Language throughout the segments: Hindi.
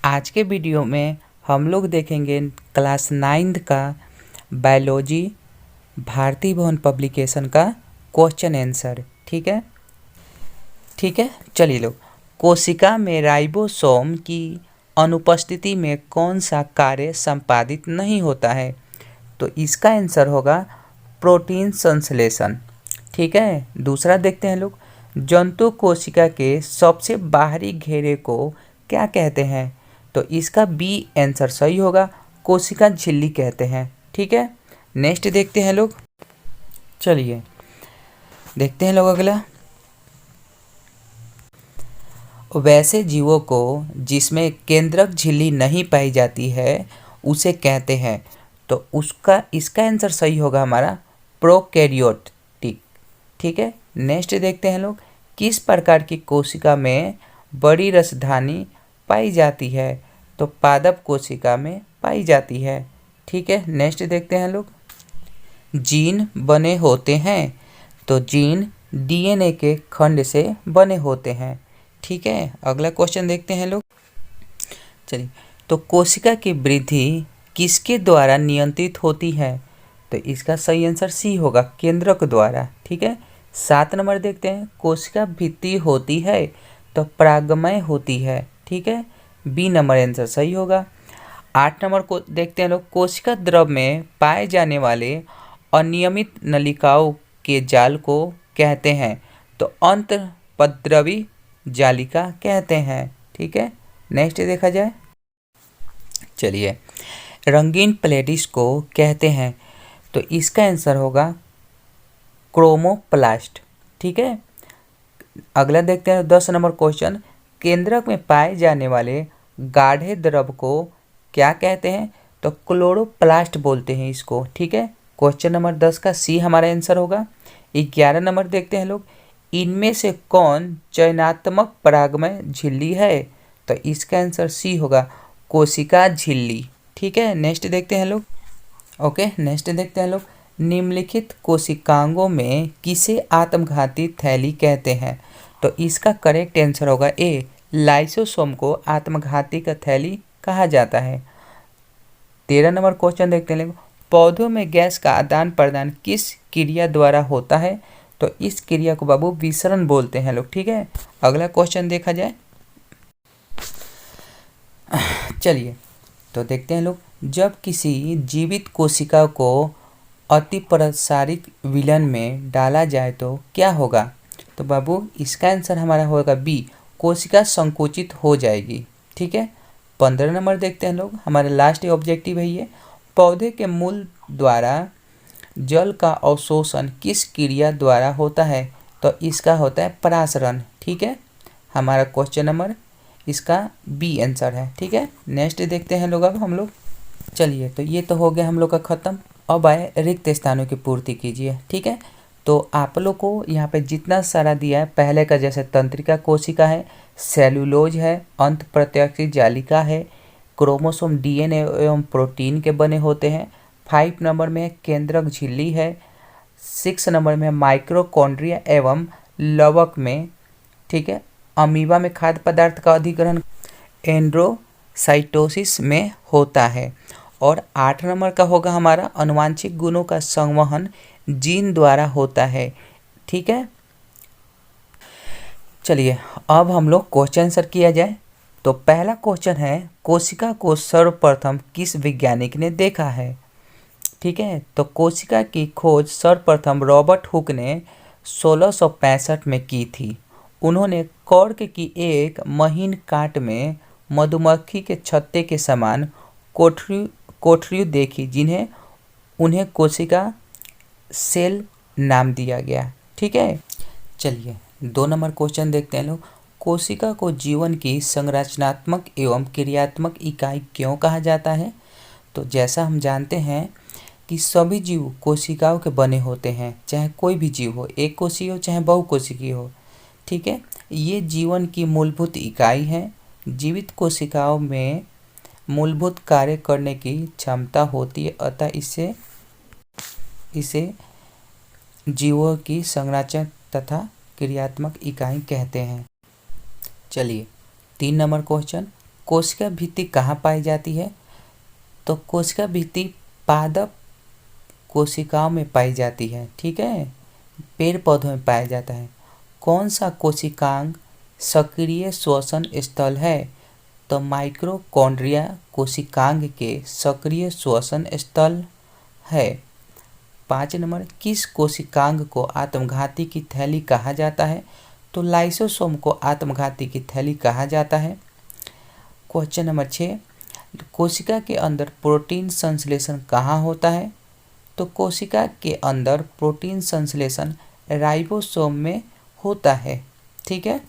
आज के वीडियो में हम लोग देखेंगे क्लास 9 का बायोलॉजी भारती भवन पब्लिकेशन का क्वेश्चन आंसर। ठीक है, चलिए लोग। कोशिका में राइबोसोम की अनुपस्थिति में कौन सा कार्य संपादित नहीं होता है? तो इसका आंसर होगा प्रोटीन संश्लेषण। ठीक है, दूसरा देखते हैं लोग। जंतु कोशिका के सबसे बाहरी घेरे को क्या कहते हैं? तो इसका बी आंसर सही होगा, कोशिका झिल्ली कहते हैं। ठीक है, नेक्स्ट देखते हैं लोग। चलिए देखते हैं लोग अगला। वैसे जीवों को जिसमें केंद्रक झिल्ली नहीं पाई जाती है उसे कहते हैं। तो इसका आंसर सही होगा हमारा प्रोकैरियोटिक। ठीक है, नेक्स्ट देखते हैं लोग। किस प्रकार की कोशिका में बड़ी रसधानी पाई जाती है? तो पादप कोशिका में पाई जाती है। ठीक है, नेक्स्ट देखते हैं लोग। जीन बने होते हैं। तो जीन डीएनए के खंड से बने होते हैं। ठीक है, अगला क्वेश्चन देखते हैं लोग। चलिए, तो कोशिका की वृद्धि किसके द्वारा नियंत्रित होती है? तो इसका सही आंसर सी होगा, केंद्रक द्वारा। ठीक है, 7 नंबर देखते हैं। कोशिका भित्ति होती है तो परागमय होती है। ठीक है, बी नंबर आंसर सही होगा। 8 नंबर को देखते हैं लोग। कोशिका द्रव में पाए जाने वाले अनियमित नलिकाओं के जाल को कहते हैं। तो अंतःपद्रवी जालिका कहते हैं। ठीक है, नेक्स्ट देखा जाए। चलिए, रंगीन प्लेटिस को कहते हैं। तो इसका आंसर होगा क्रोमोप्लास्ट। ठीक है, अगला देखते हैं 10 नंबर क्वेश्चन। केंद्रक में पाए जाने वाले गाढ़े द्रव को क्या कहते हैं? तो क्लोरोप्लास्ट बोलते हैं इसको। ठीक है, क्वेश्चन नंबर 10 का सी हमारा आंसर होगा। 11 नंबर देखते हैं लोग। इनमें से कौन चयनात्मक परागमय झिल्ली है? तो इसका आंसर सी होगा, कोशिका झिल्ली। ठीक है, नेक्स्ट देखते हैं लोग। ओके, नेक्स्ट देखते हैं लोग। निम्नलिखित कोशिकांगों में किसे आत्मघाती थैली कहते हैं? तो इसका करेक्ट आंसर होगा ए, लाइसोसोम को आत्मघाती का थैली कहा जाता है। 13 नंबर क्वेश्चन देखते हैं लोग। पौधों में गैस का आदान प्रदान किस क्रिया द्वारा होता है? तो इस क्रिया को बाबू विसरण बोलते हैं लोग। ठीक है, अगला क्वेश्चन देखा जाए। चलिए, तो देखते हैं लोग। जब किसी जीवित कोशिका को अति प्रसारित विलयन में डाला जाए तो क्या होगा? तो बाबू इसका आंसर हमारा होगा बी, कोशिका संकुचित हो जाएगी। ठीक है, 15 नंबर देखते हैं लोग। हमारा लास्ट ऑब्जेक्टिव है ये। पौधे के मूल द्वारा जल का अवशोषण किस क्रिया द्वारा होता है? तो इसका होता है परासरण। ठीक है, हमारा क्वेश्चन नंबर इसका बी आंसर है। ठीक है, नेक्स्ट देखते हैं लोग अब हम लोग। चलिए, तो ये तो हो गया हम लोग का ख़त्म। अब आए रिक्त स्थानों की पूर्ति कीजिए। ठीक है, तो आप लोग को यहाँ पे जितना सारा दिया है पहले का, जैसे तंत्रिका कोशिका है, सेलुलोज है, अंत प्रत्यास्थी जालिका है, क्रोमोसोम डीएनए एवं प्रोटीन के बने होते हैं। 5 नंबर में केंद्रक झिल्ली है। 6 नंबर में माइक्रोकॉन्ड्रिया एवं लवक में, ठीक है, अमीबा में खाद्य पदार्थ का अधिग्रहण एंड्रोसाइटोसिस में होता है। और 8 नंबर का होगा हमारा अनुवांशिक गुणों का संवहन जीन द्वारा होता है। ठीक है, चलिए अब हम लोग क्वेश्चन आंसर किया जाए। तो पहला क्वेश्चन है, कोशिका को सर्वप्रथम किस वैज्ञानिक ने देखा है? ठीक है, तो कोशिका की खोज सर्वप्रथम रॉबर्ट हुक ने 1665 में की थी। उन्होंने कॉर्क की एक महीन काट में मधुमक्खी के छत्ते के समान कोठरियों देखी, जिन्हें उन्हें कोशिका सेल नाम दिया गया। ठीक है, चलिए 2 नंबर क्वेश्चन देखते हैं लोग। कोशिका को जीवन की संरचनात्मक एवं क्रियात्मक इकाई क्यों कहा जाता है? तो जैसा हम जानते हैं कि सभी जीव कोशिकाओं के बने होते हैं, चाहे कोई भी जीव हो, एक कोशिकीय हो चाहे बहुकोशिकीय हो। ठीक है, ये जीवन की मूलभूत इकाई है। जीवित कोशिकाओं में मूलभूत कार्य करने की क्षमता होती है, अतः इसे जीवों की संरचना तथा क्रियात्मक इकाई कहते हैं। चलिए 3 नंबर क्वेश्चन। कोशिका भित्ति कहाँ पाई जाती है? तो कोशिका भित्ति पादप कोशिकाओं में पाई जाती है, ठीक है, पेड़ पौधों में पाया जाता है। कौन सा कोशिकांग सक्रिय श्वसन स्थल है? तो माइटोकॉन्ड्रिया कोशिकांग के सक्रिय श्वसन स्थल है। 5 नंबर, किस कोशिकांग को आत्मघाती की थैली कहा जाता है? तो लाइसोसोम को आत्मघाती की थैली कहा जाता है। क्वेश्चन नंबर 6, कोशिका के अंदर प्रोटीन संश्लेषण कहाँ होता है? तो कोशिका के अंदर प्रोटीन संश्लेषण राइबोसोम में होता है, ठीक है।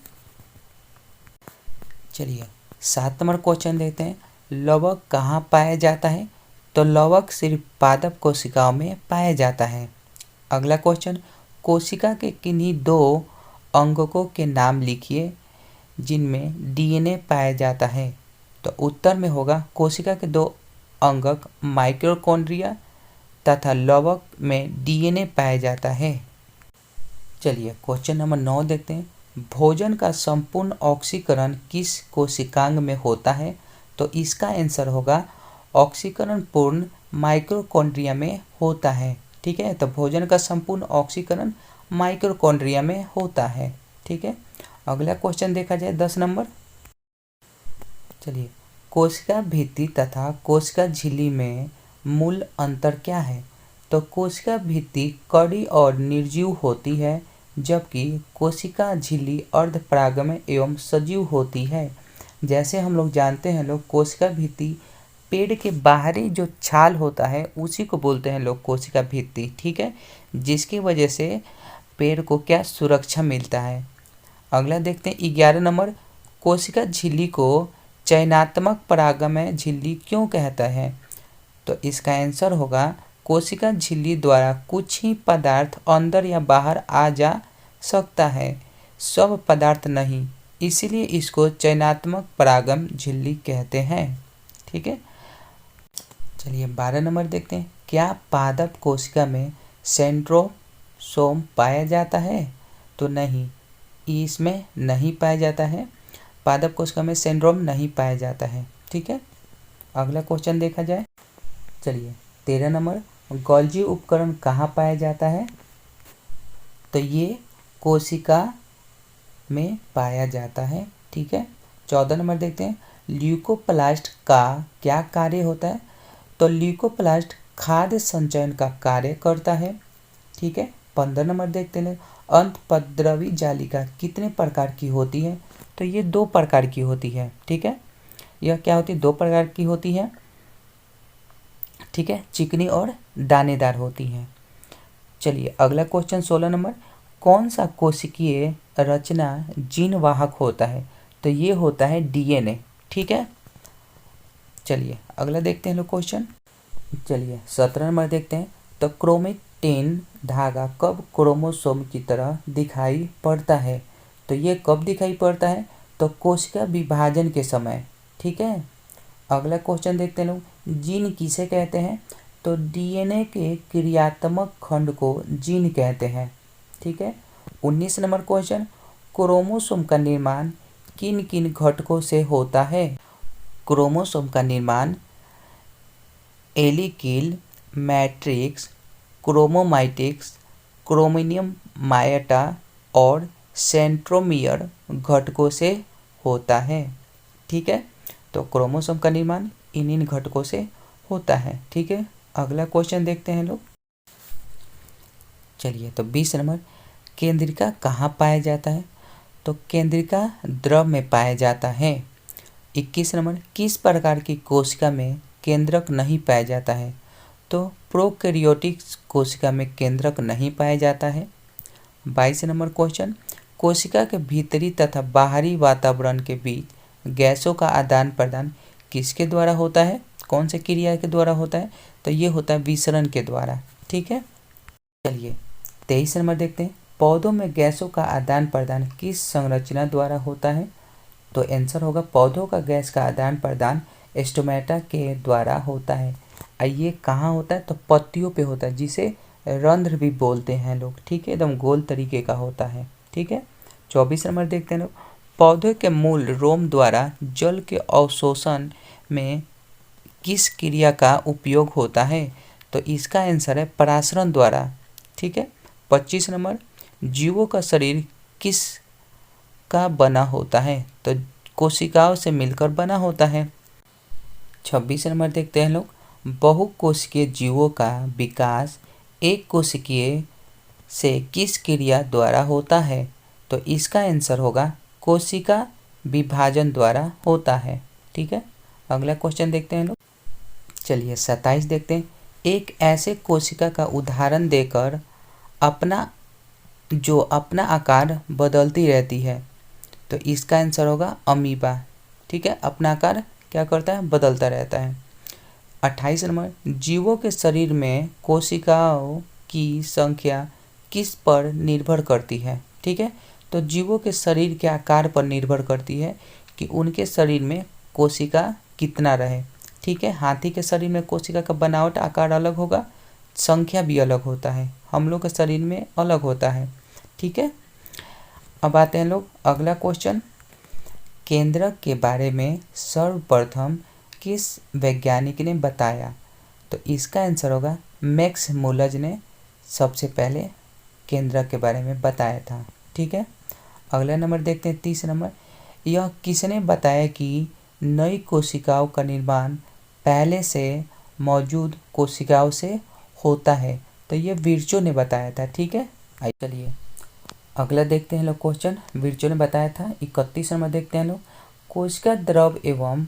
चलिए 7 नंबर क्वेश्चन देखते हैं, लवक कहाँ पाया जाता है? तो लवक सिर्फ पादप कोशिकाओं में पाया जाता है। अगला क्वेश्चन, कोशिका के किन्हीं 2 अंगकों के नाम लिखिए जिनमें डीएनए पाया जाता है। तो उत्तर में होगा कोशिका के 2 अंगक माइटोकॉन्ड्रिया तथा लवक में डीएनए पाया जाता है। चलिए क्वेश्चन नंबर 9 देखते हैं, भोजन का संपूर्ण ऑक्सीकरण किस कोशिकांग में होता है? तो इसका आंसर होगा ऑक्सीकरण पूर्ण माइटोकॉन्ड्रिया में होता है, ठीक है। तो भोजन का संपूर्ण ऑक्सीकरण माइटोकॉन्ड्रिया में होता है, ठीक है। अगला क्वेश्चन देखा जाए 10 नंबर। चलिए, कोशिका भित्ति तथा कोशिका झिल्ली में मूल अंतर क्या है? तो कोशिका भित्ति कड़ी और निर्जीव होती है, जबकि कोशिका झिल्ली अर्धपरागमय एवं सजीव होती है। जैसे हम लोग जानते हैं लोग, कोशिका भित्ति पेड़ के बाहरी जो छाल होता है उसी को बोलते हैं लोग कोशिका भित्ति, ठीक है, जिसकी वजह से पेड़ को क्या सुरक्षा मिलता है। अगला देखते हैं 11 नंबर, कोशिका झिल्ली को चयनात्मक परागमय झिल्ली क्यों कहता है? तो इसका आंसर होगा कोशिका झिल्ली द्वारा कुछ ही पदार्थ अंदर या बाहर आ जा सकता है, सब पदार्थ नहीं, इसीलिए इसको चयनात्मक परागम झिल्ली कहते हैं, ठीक है। चलिए 12 नंबर देखते हैं, क्या पादप कोशिका में सेंट्रोसोम पाया जाता है? तो नहीं, इसमें नहीं पाया जाता है, पादप कोशिका में सेंड्रोम नहीं पाया जाता है, ठीक है। अगला क्वेश्चन देखा जाए। चलिए 13 नंबर, गोल्जी उपकरण कहाँ पाया जाता है? तो ये कोशिका में पाया जाता है, ठीक है। 14 नंबर देखते हैं, ल्यूकोप्लास्ट का क्या कार्य होता है? तो ल्यूकोप्लास्ट खाद्य संचयन का कार्य करता है, ठीक है। 15 नंबर देखते हैं, अंतःपद्रवी जालिका कितने प्रकार की होती है? तो ये 2 प्रकार की होती है, ठीक है। यह क्या होती है? 2 प्रकार की होती है, ठीक है, चिकनी और दानेदार होती हैं। चलिए अगला क्वेश्चन 16 नंबर, कौन सा कोशिकीय रचना जीन वाहक होता है? तो ये होता है डीएनए, ठीक है। चलिए अगला देखते हैं लोग क्वेश्चन। चलिए 17 नंबर देखते हैं, तो क्रोमेटिन धागा कब क्रोमोसोम की तरह दिखाई पड़ता है? तो ये कब दिखाई पड़ता है? तो कोशिका विभाजन के समय, ठीक है। अगला क्वेश्चन देखते हैं लोग, जीन किसे कहते हैं? तो डीएनए के क्रियात्मक खंड को जीन कहते हैं, ठीक है। 19 नंबर क्वेश्चन, क्रोमोसोम का निर्माण किन किन घटकों से होता है? क्रोमोसोम का निर्माण एलिकिल, मैट्रिक्स, क्रोमोमाइटिक्स, क्रोमिनियम मायटा और सेंट्रोमियर घटकों से होता है, ठीक है। तो क्रोमोसोम का निर्माण इन घटकों से होता है, ठीक है। अगला क्वेश्चन देखते हैं लोग। चलिए तो 20 नंबर, केंद्रिका कहाँ पाया जाता है? तो केंद्रिका द्रव में पाया जाता है। 21 नंबर, किस प्रकार की कोशिका में केंद्रक नहीं पाया जाता है? तो प्रोकैरियोटिक कोशिका में केंद्रक नहीं पाया जाता है। 22 नंबर क्वेश्चन, कोशिका के भीतरी तथा बाहरी वातावरण के बीच गैसों का आदान प्रदान किसके द्वारा होता है? कौन से क्रिया के द्वारा होता है? तो ये होता है विसरण के द्वारा, ठीक है। चलिए 23 नंबर देखते हैं, पौधों में गैसों का आदान प्रदान किस संरचना द्वारा होता है? तो आंसर होगा पौधों का गैस का आदान प्रदान स्टोमेटा के द्वारा होता है। ये कहाँ होता है? तो पत्तियों पे होता है, जिसे रंध्र भी बोलते हैं लोग, ठीक है, एकदम गोल तरीके का होता है, ठीक है। 24 नंबर देखते हैं लोग, पौधे के मूल रोम द्वारा जल के अवशोषण में किस क्रिया का उपयोग होता है? तो इसका आंसर है पराशरण द्वारा। ठीक है। 25 नंबर, जीवों का शरीर किस का बना होता है? तो कोशिकाओं से मिलकर बना होता है। 26 नंबर देखते हैं लोग, बहुकोशिकीय जीवों का विकास एक कोशिकीय से किस क्रिया द्वारा होता है? तो इसका आंसर होगा कोशिका विभाजन द्वारा होता है। ठीक है। अगला क्वेश्चन देखते हैं लोग। चलिए 27 देखते हैं, एक ऐसे कोशिका का उदाहरण देकर अपना आकार बदलती रहती है। तो इसका आंसर होगा अमीबा। ठीक है, अपना आकार क्या करता है? बदलता रहता है। 28 नंबर, जीवों के शरीर में कोशिकाओं की संख्या किस पर निर्भर करती है? ठीक है, तो जीवों के शरीर के आकार पर निर्भर करती है कि उनके शरीर में कोशिका कितना रहे। ठीक है, हाथी के शरीर में कोशिका का बनावट आकार अलग होगा, संख्या भी अलग होता है, हम लोग के शरीर में अलग होता है। ठीक है। अब आते हैं लोग अगला क्वेश्चन, केंद्रक के बारे में सर्वप्रथम किस वैज्ञानिक ने बताया? तो इसका आंसर होगा मैक्स मुलर ने सबसे पहले केंद्रक के बारे में बताया था। ठीक है। अगला नंबर देखते हैं 30 नंबर, यह किसने बताया कि नई कोशिकाओं का निर्माण पहले से मौजूद कोशिकाओं से होता है? तो ये विर्चो ने बताया था। ठीक है। आइए चलिए अगला देखते हैं लोग क्वेश्चन, विर्चो ने बताया था। 31 नंबर देखते हैं लोग, कोशिका द्रव एवं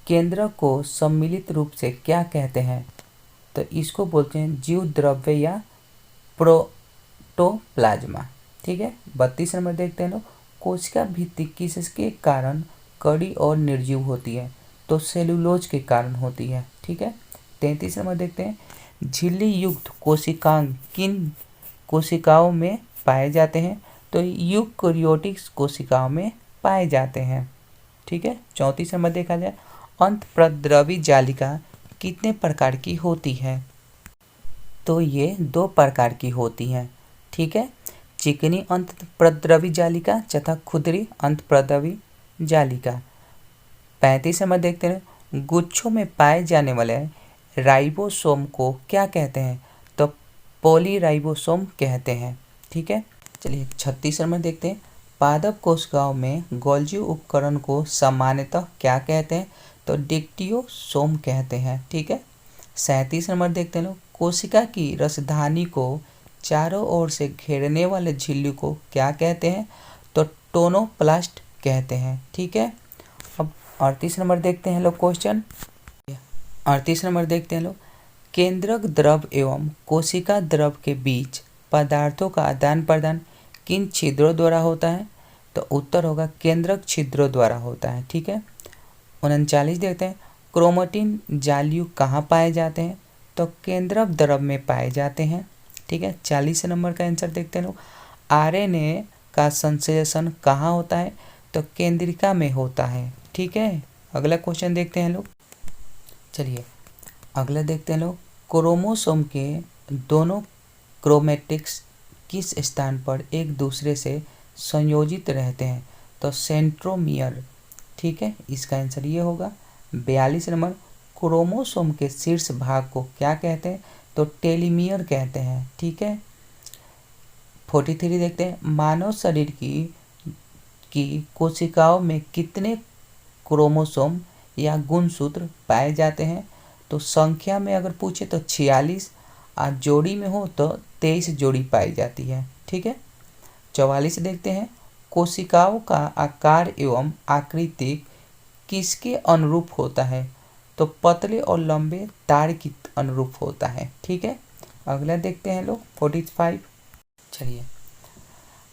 केंद्रक को सम्मिलित रूप से क्या कहते हैं? तो इसको बोलते हैं जीव द्रव्य या प्रोटोप्लाज्मा। ठीक है। 32 नंबर देखते हैं लोग, कोशिका भित्ति किसके कारण कड़ी और निर्जीव होती है? तो सेलुलोज के कारण होती है। ठीक है। 33 नंबर देखते हैं, झिल्ली युक्त कोशिकांग किन कोशिकाओं में पाए जाते हैं? तो यूकेरियोटिक कोशिकाओं में पाए जाते हैं। ठीक है। 34 नंबर देखा जाए, अंतःप्रद्रवी जालिका कितने प्रकार की होती है? तो ये 2 प्रकार की होती हैं। ठीक है, चिकनी अंतःप्रद्रवी जालिका तथा खुरदरी अंतःप्रद्रवी जालिका। 35 नंबर देखते हैं, गुच्छों में पाए जाने वाले राइबोसोम को क्या कहते हैं? तो पॉलीराइबोसोम कहते हैं। ठीक है। चलिए 36 नंबर देखते हैं, पादप कोशिकाओं में गोल्जी उपकरण को सामान्यतः क्या कहते हैं? तो डिक्टियोसोम कहते हैं। ठीक है। 37 नंबर देखते हैं लोग, कोशिका की रसधानी को चारों ओर से घेरने वाले झिल्ली को क्या कहते हैं? तो टोनोप्लास्ट कहते हैं। ठीक है। अब 38 नंबर देखते हैं लोग क्वेश्चन, 38 नंबर देखते हैं लोग, केंद्रक द्रव एवं कोशिका द्रव के बीच पदार्थों का आदान प्रदान किन छिद्रों द्वारा होता है? तो उत्तर होगा केंद्रक छिद्रों द्वारा होता है। ठीक है। 39 देखते हैं, क्रोमेटिन जालियु कहाँ पाए जाते हैं? तो केंद्रक द्रव में पाए जाते हैं। ठीक है। 40 नंबर का आंसर देखते हैं लोग, आरएनए का संश्लेषण कहाँ होता है? तो केंद्रिका में होता है। ठीक है। अगला क्वेश्चन देखते हैं लोग। चलिए अगला देखते हैं लोग, क्रोमोसोम के दोनों क्रोमेटिक्स किस स्थान पर एक दूसरे से संयोजित रहते हैं? तो सेंट्रोमियर। ठीक है, इसका आंसर ये होगा। 42 नंबर, क्रोमोसोम के शीर्ष भाग को क्या कहते हैं? तो टेलोमियर कहते हैं। ठीक है। 43 देखते हैं, मानव शरीर की कोशिकाओं में कितने क्रोमोसोम या गुणसूत्र पाए जाते हैं? तो संख्या में अगर पूछे तो 46, और जोड़ी में हो तो 23 जोड़ी पाई जाती है। ठीक है। 44 देखते हैं, कोशिकाओं का आकार एवं आकृति किसके अनुरूप होता है? तो पतले और लंबे तार के अनुरूप होता है। ठीक है। अगला देखते हैं लोग 45। चलिए,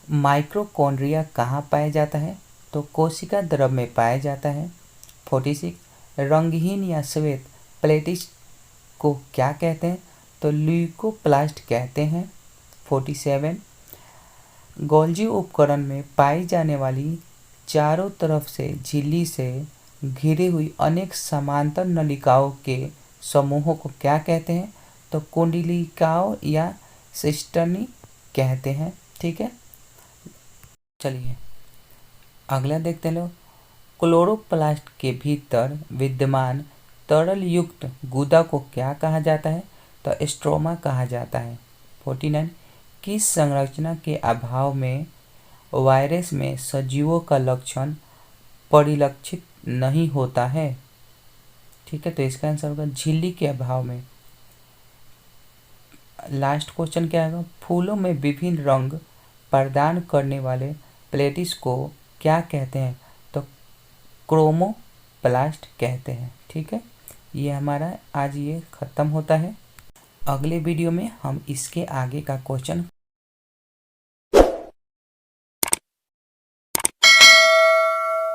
माइक्रोकॉन्ड्रिया कहाँ पाया जाता है? तो कोशिका द्रव में पाया जाता है। 46, रंगहीन या श्वेत प्लेटिस को क्या कहते हैं? तो ल्यूकोप्लास्ट कहते हैं। 47, गोल्जी उपकरण में पाई जाने वाली चारों तरफ से झिल्ली से घिरी हुई अनेक समांतर नलिकाओं के समूहों को क्या कहते हैं? तो कुंडलिकाओं या सिस्टर्नी कहते हैं। ठीक है। चलिए अगला देखते हैं लोग, क्लोरोप्लास्ट के भीतर विद्यमान तरल युक्त गुदा को क्या कहा जाता है? तो स्ट्रोमा कहा जाता है। 49, किस संरचना के अभाव में वायरस में सजीवों का लक्षण परिलक्षित नहीं होता है? ठीक है, तो इसका आंसर होगा झिल्ली के अभाव में। लास्ट क्वेश्चन क्या होगा, फूलों में विभिन्न रंग प्रदान करने वाले प्लेटिस को क्या कहते हैं? तो क्रोमोप्लास्ट कहते हैं। ठीक है, ये हमारा आज ये ख़त्म होता है। अगले वीडियो में हम इसके आगे का क्वेश्चन